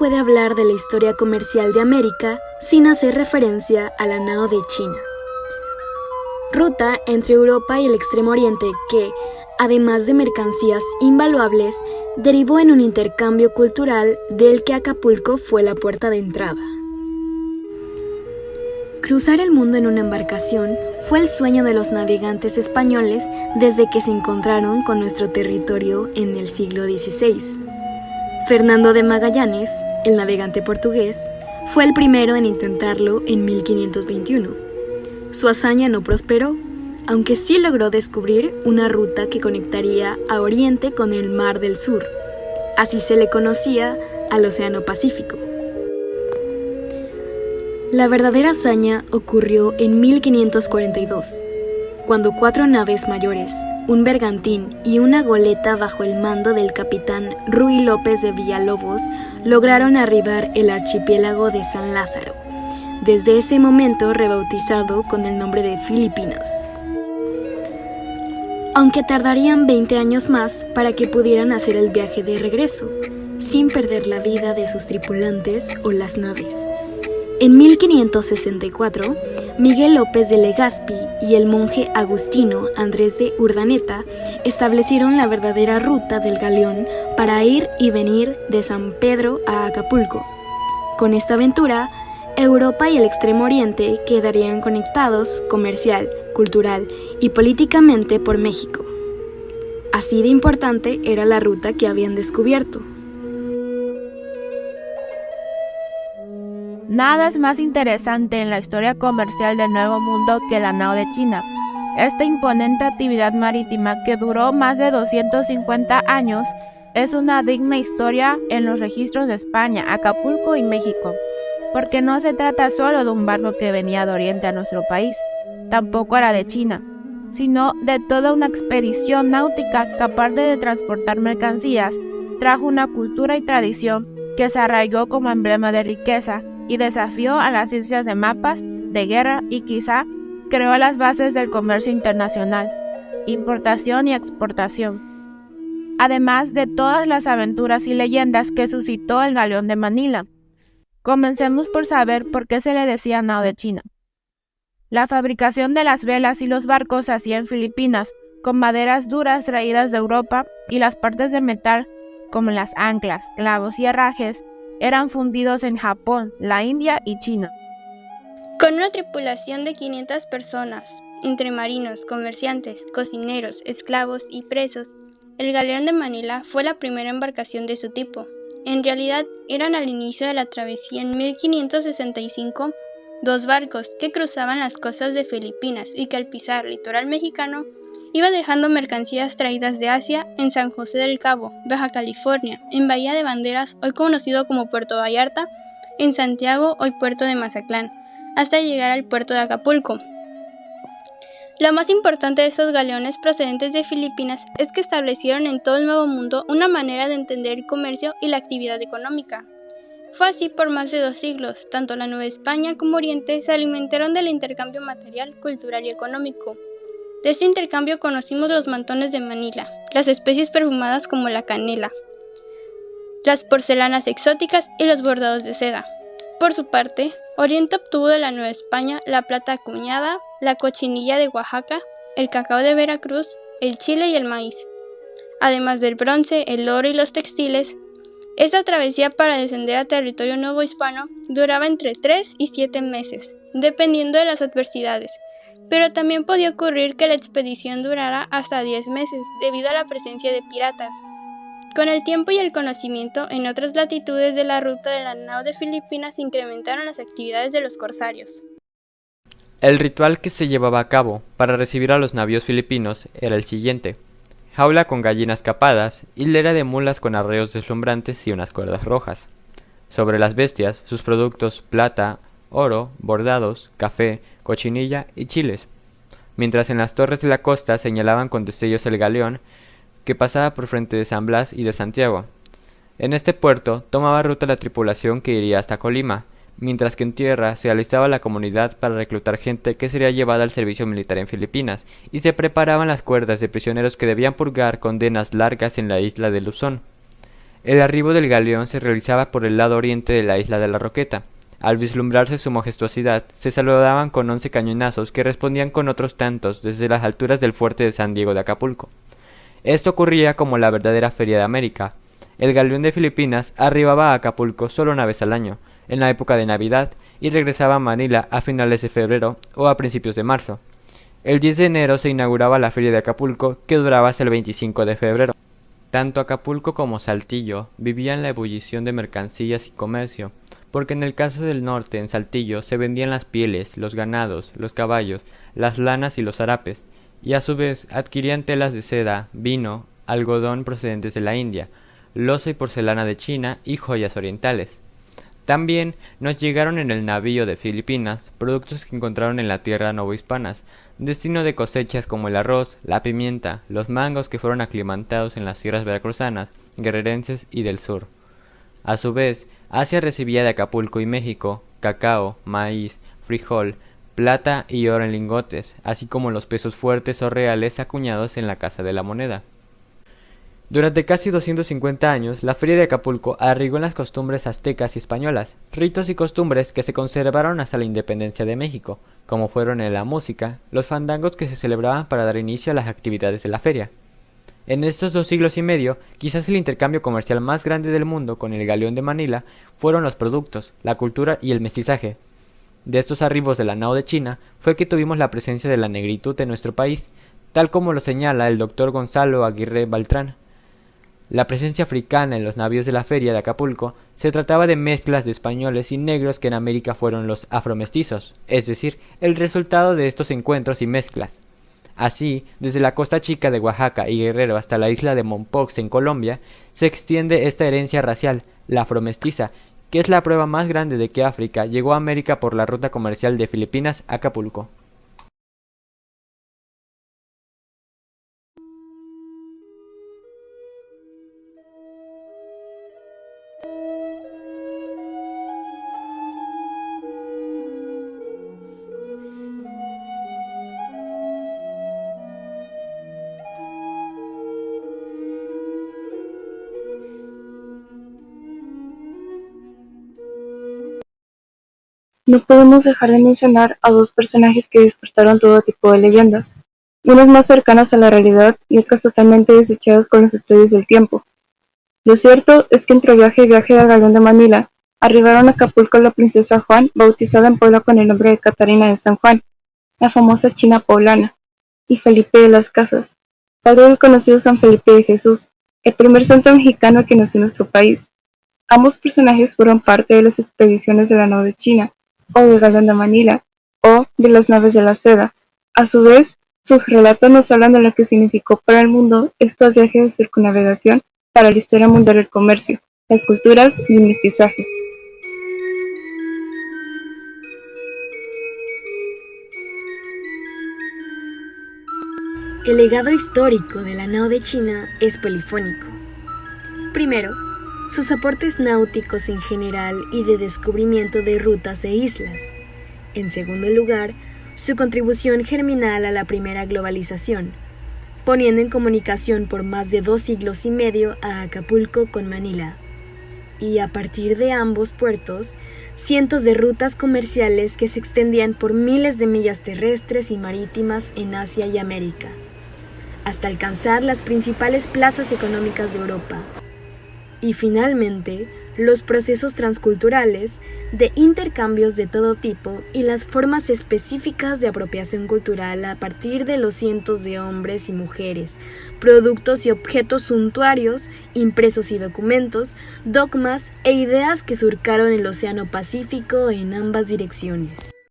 puede hablar de la historia comercial de América sin hacer referencia a la nao de China. Ruta entre Europa y el Extremo Oriente que, además de mercancías invaluables, derivó en un intercambio cultural del que Acapulco fue la puerta de entrada. Cruzar el mundo en una embarcación fue el sueño de los navegantes españoles desde que se encontraron con nuestro territorio en el siglo XVI. Fernando de Magallanes, el navegante portugués, fue el primero en intentarlo en 1521. Su hazaña no prosperó, aunque sí logró descubrir una ruta que conectaría a Oriente con el Mar del Sur. Así se le conocía al Océano Pacífico. La verdadera hazaña ocurrió en 1542, cuando 4 naves mayores, un bergantín y una goleta bajo el mando del capitán Ruy López de Villalobos lograron arribar el archipiélago de San Lázaro, desde ese momento rebautizado con el nombre de Filipinas. Aunque tardarían 20 años más para que pudieran hacer el viaje de regreso, sin perder la vida de sus tripulantes o las naves. En 1564, Miguel López de Legazpi y el monje agustino Andrés de Urdaneta establecieron la verdadera ruta del galeón para ir y venir de San Pedro a Acapulco. Con esta aventura, Europa y el Extremo Oriente quedarían conectados comercial, cultural y políticamente por México. Así de importante era la ruta que habían descubierto. Nada es más interesante en la historia comercial del Nuevo Mundo que la nao de China. Esta imponente actividad marítima que duró más de 250 años es una digna historia en los registros de España, Acapulco y México, porque no se trata solo de un barco que venía de Oriente a nuestro país, tampoco era de China, sino de toda una expedición náutica que aparte de transportar mercancías, trajo una cultura y tradición que se arraigó como emblema de riqueza y desafió a las ciencias de mapas, de guerra y quizá creó las bases del comercio internacional, importación y exportación. Además de todas las aventuras y leyendas que suscitó el galeón de Manila. Comencemos por saber por qué se le decía nao de China. La fabricación de las velas y los barcos se hacía en Filipinas, con maderas duras traídas de Europa y las partes de metal, como las anclas, clavos y herrajes, eran fundidos en Japón, la India y China. Con una tripulación de 500 personas, entre marinos, comerciantes, cocineros, esclavos y presos, el galeón de Manila fue la primera embarcación de su tipo. En realidad, eran al inicio de la travesía en 1565 2 barcos que cruzaban las costas de Filipinas y que al pisar litoral mexicano iba dejando mercancías traídas de Asia en San José del Cabo, Baja California, en Bahía de Banderas, hoy conocido como Puerto Vallarta, en Santiago, hoy Puerto de Mazatlán, hasta llegar al puerto de Acapulco. Lo más importante de estos galeones procedentes de Filipinas es que establecieron en todo el Nuevo Mundo una manera de entender el comercio y la actividad económica. Fue así por más de 2 siglos, tanto la Nueva España como Oriente se alimentaron del intercambio material, cultural y económico. De este intercambio conocimos los mantones de Manila, las especies perfumadas como la canela, las porcelanas exóticas y los bordados de seda. Por su parte, Oriente obtuvo de la Nueva España la plata acuñada, la cochinilla de Oaxaca, el cacao de Veracruz, el chile y el maíz. Además del bronce, el oro y los textiles, esta travesía para descender a territorio nuevo hispano duraba entre 3 y 7 meses, dependiendo de las adversidades, pero también podía ocurrir que la expedición durara hasta 10 meses debido a la presencia de piratas. Con el tiempo y el conocimiento, en otras latitudes de la ruta de la nao de Filipinas se incrementaron las actividades de los corsarios. El ritual que se llevaba a cabo para recibir a los navíos filipinos era el siguiente: jaula con gallinas capadas, hilera de mulas con arreos deslumbrantes y unas cuerdas rojas. Sobre las bestias, sus productos: plata, oro, bordados, café, cochinilla y chiles. Mientras en las torres de la costa señalaban con destellos el galeón que pasaba por frente de San Blas y de Santiago. En este puerto tomaba ruta la tripulación que iría hasta Colima, mientras que en tierra se alistaba la comunidad para reclutar gente que sería llevada al servicio militar en Filipinas, y se preparaban las cuerdas de prisioneros que debían purgar condenas largas en la isla de Luzón. El arribo del galeón se realizaba por el lado oriente de la isla de la Roqueta. Al vislumbrarse su majestuosidad, se saludaban con 11 cañonazos que respondían con otros tantos desde las alturas del fuerte de San Diego de Acapulco. Esto ocurría como la verdadera Feria de América. El galeón de Filipinas arribaba a Acapulco solo una vez al año, en la época de Navidad, y regresaba a Manila a finales de febrero o a principios de marzo. El 10 de enero se inauguraba la Feria de Acapulco, que duraba hasta el 25 de febrero. Tanto Acapulco como Saltillo vivían la ebullición de mercancías y comercio, porque en el caso del norte, en Saltillo, se vendían las pieles, los ganados, los caballos, las lanas y los harapes, y a su vez adquirían telas de seda, vino, algodón procedentes de la India, loza y porcelana de China y joyas orientales. También nos llegaron en el navío de Filipinas productos que encontraron en la tierra novohispanas, destino de cosechas como el arroz, la pimienta, los mangos que fueron aclimatados en las tierras veracruzanas, guerrerenses y del sur. A su vez, Asia recibía de Acapulco y México cacao, maíz, frijol, plata y oro en lingotes, así como los pesos fuertes o reales acuñados en la Casa de la Moneda. Durante casi 250 años, la Feria de Acapulco arraigó en las costumbres aztecas y españolas, ritos y costumbres que se conservaron hasta la independencia de México, como fueron en la música, los fandangos que se celebraban para dar inicio a las actividades de la feria. En estos 2 siglos y medio, quizás el intercambio comercial más grande del mundo con el galeón de Manila fueron los productos, la cultura y el mestizaje. De estos arribos de la nao de China fue que tuvimos la presencia de la negritud en nuestro país, tal como lo señala el doctor Gonzalo Aguirre Baltrán. La presencia africana en los navíos de la feria de Acapulco se trataba de mezclas de españoles y negros que en América fueron los afromestizos, es decir, el resultado de estos encuentros y mezclas. Así, desde la costa chica de Oaxaca y Guerrero hasta la isla de Mompox en Colombia, se extiende esta herencia racial, la afromestiza, que es la prueba más grande de que África llegó a América por la ruta comercial de Filipinas a Acapulco. No podemos dejar de mencionar a 2 personajes que despertaron todo tipo de leyendas, unas más cercanas a la realidad y otras totalmente desechadas con los estudios del tiempo. Lo cierto es que entre viaje y viaje del galeón de Manila, arribaron a Acapulco la princesa Juan, bautizada en Puebla con el nombre de Catarina de San Juan, la famosa china poblana, y Felipe de las Casas, padre del conocido San Felipe de Jesús, el primer santo mexicano que nació en nuestro país. Ambos personajes fueron parte de las expediciones de la nao de China, o del galeón de Manila, o de las naves de la seda. A su vez, sus relatos nos hablan de lo que significó para el mundo estos viajes de circunnavegación para la historia mundial del comercio, las culturas y el mestizaje. El legado histórico de la nao de China es polifónico. Primero, sus aportes náuticos en general y de descubrimiento de rutas e islas. En segundo lugar, su contribución germinal a la primera globalización, poniendo en comunicación por más de 2 siglos y medio a Acapulco con Manila. Y a partir de ambos puertos, cientos de rutas comerciales que se extendían por miles de millas terrestres y marítimas en Asia y América, hasta alcanzar las principales plazas económicas de Europa. Y finalmente, los procesos transculturales de intercambios de todo tipo y las formas específicas de apropiación cultural a partir de los cientos de hombres y mujeres, productos y objetos suntuarios, impresos y documentos, dogmas e ideas que surcaron el Océano Pacífico en ambas direcciones.